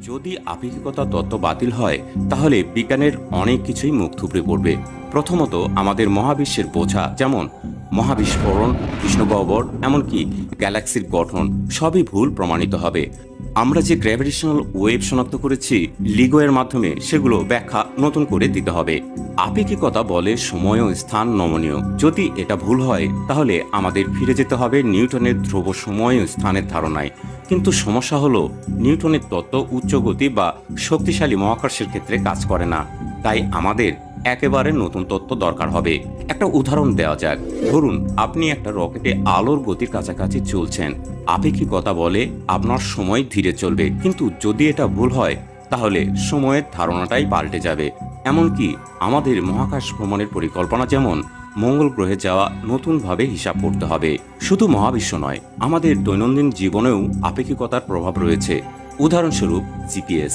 যদি আপেক্ষিকতা তত্ত্ব বাতিল হয় তাহলে বিজ্ঞানের অনেক কিছুই মুখ থুবড়ে পড়বে। প্রথমত, আমাদের মহাবিশ্বের বোঝা যেমন মহাবিস্ফোরণ, কৃষ্ণগহ্বর, এমনকি গ্যালাক্সির গঠন সবই ভুল প্রমাণিত হবে। আমরা যে গ্র্যাভিটেশনাল ওয়েভ শনাক্ত করেছি লিগো এর মাধ্যমে, সেগুলো ব্যাখ্যা নতুন করে দিতে হবে। আপেক্ষিকতা বলে সময় ও স্থান নমনীয়। যদি এটা ভুল হয় তাহলে আমাদের ফিরে যেতে হবে নিউটনের ধ্রুব সময় ও স্থানের ধারণায়। কিন্তু সমস্যা হলো নিউটনের তত্ত্ব উচ্চ গতি বা শক্তিশালী মহাকর্ষের ক্ষেত্রে কাজ করে না। তাই আমাদের একেবারে নতুন তত্ত্ব দরকার হবে। একটা উদাহরণ দেওয়া যাক। ধরুন আপনি একটা রকেটে আলোর গতির কাছাকাছি চলছেন। আপেক্ষিকতা বলে আপনার সময় ধীরে চলবে, কিন্তু যদি এটা ভুল হয় তাহলে সময়ের ধারণাটাই পাল্টে যাবে। এমনকি আমাদের মহাকাশ ভ্রমণের পরিকল্পনা যেমন মঙ্গল গ্রহে যাওয়া নতুনভাবে হিসাব করতে হবে। শুধু মহাবিশ্ব নয়, আমাদের দৈনন্দিন জীবনেও আপেক্ষিকতার প্রভাব রয়েছে। উদাহরণস্বরূপ জিপিএস।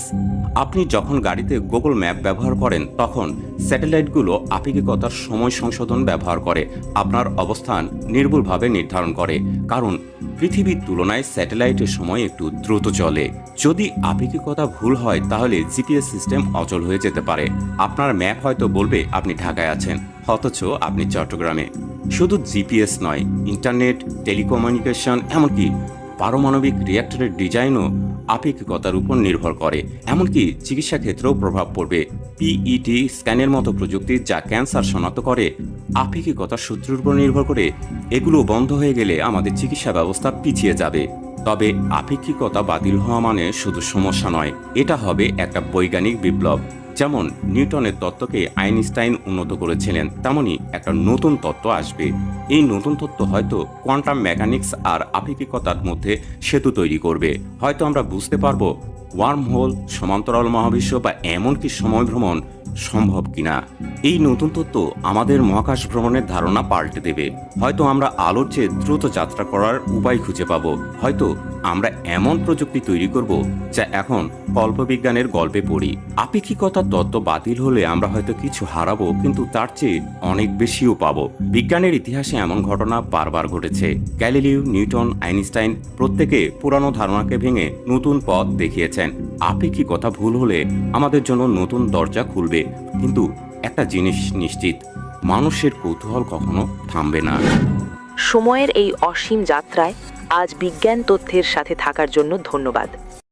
আপনি যখন গাড়িতে গুগল ম্যাপ ব্যবহার করেন তখন স্যাটেলাইটগুলো আপেক্ষিকতার সময় সংশোধন ব্যবহার করে আপনার অবস্থান নির্ভুলভাবে নির্ধারণ করে, কারণ পৃথিবীর তুলনায় স্যাটেলাইটের সময় একটু দ্রুত চলে। যদি আপেক্ষিকতা ভুল হয় তাহলে জিপিএস সিস্টেম অচল হয়ে যেতে পারে। আপনার ম্যাপ হয়তো বলবে আপনি ঢাকায় আছেন, অথচ আপনি চট্টগ্রামে। শুধু জিপিএস নয়, ইন্টারনেট, টেলিকমিউনিকেশন, এমনকি পারমাণবিক রিঅ্যাক্টরের ডিজাইনও আপেক্ষিকতার উপর নির্ভর করে। এমনকি চিকিৎসা ক্ষেত্রেও প্রভাব পড়বে। পিইটি স্ক্যানের মতো প্রযুক্তি যা ক্যান্সার শনাক্ত করে আপেক্ষিকতার সূত্রের উপর নির্ভর করে। এগুলো বন্ধ হয়ে গেলে আমাদের চিকিৎসা ব্যবস্থা পিছিয়ে যাবে। তবে আপেক্ষিকতা বাতিল হওয়া মানে শুধু সমস্যা নয়, এটা হবে একটা বৈজ্ঞানিক বিপ্লব। যেমন নিউটনের তত্ত্বকে আইনস্টাইন উন্নত করেছিলেন, তেমনি একটা নতুন তত্ত্ব আসবে। এই নতুন তত্ত্ব হয়তো কোয়ান্টাম মেকানিক্স আর আপেক্ষিকতার মধ্যে সেতু তৈরি করবে। হয়তো আমরা বুঝতে পারবো ওয়ার্ম হোল, সমান্তরাল মহাবিশ্ব বা এমনকি সময় ভ্রমণ সম্ভব কিনা। এই নতুন তত্ত্ব আমাদের মহাকাশ ভ্রমণের ধারণা পাল্টে দেবে। হয়তো আমরা আলোর চেয়ে দ্রুত যাত্রা করার উপায় খুঁজে পাবো। হয়তো আমরা এমন প্রযুক্তি তৈরি করব যা এখন কল্পবিজ্ঞানের গল্পে পড়ি। আপেক্ষিকতার তত্ত্ব বাতিল হলে আমরা হয়তো কিছু হারাবো, কিন্তু তার চেয়ে অনেক বেশিও পাবো। বিজ্ঞানের ইতিহাসে এমন ঘটনা বারবার ঘটেছে। গ্যালিলিও, নিউটন, আইনস্টাইন প্রত্যেকে পুরানো ধারণাকে ভেঙে নতুন পথ দেখিয়েছেন। আপেক্ষিকতা ভুল হলে আমাদের জন্য নতুন দরজা খুলবে, কিন্তু একটা জিনিস নিশ্চিত, মানুষের কৌতূহল কখনো থামবে না। সময়ের এই অসীম যাত্রায় আজ বিজ্ঞান তথ্যের সাথে থাকার জন্য ধন্যবাদ।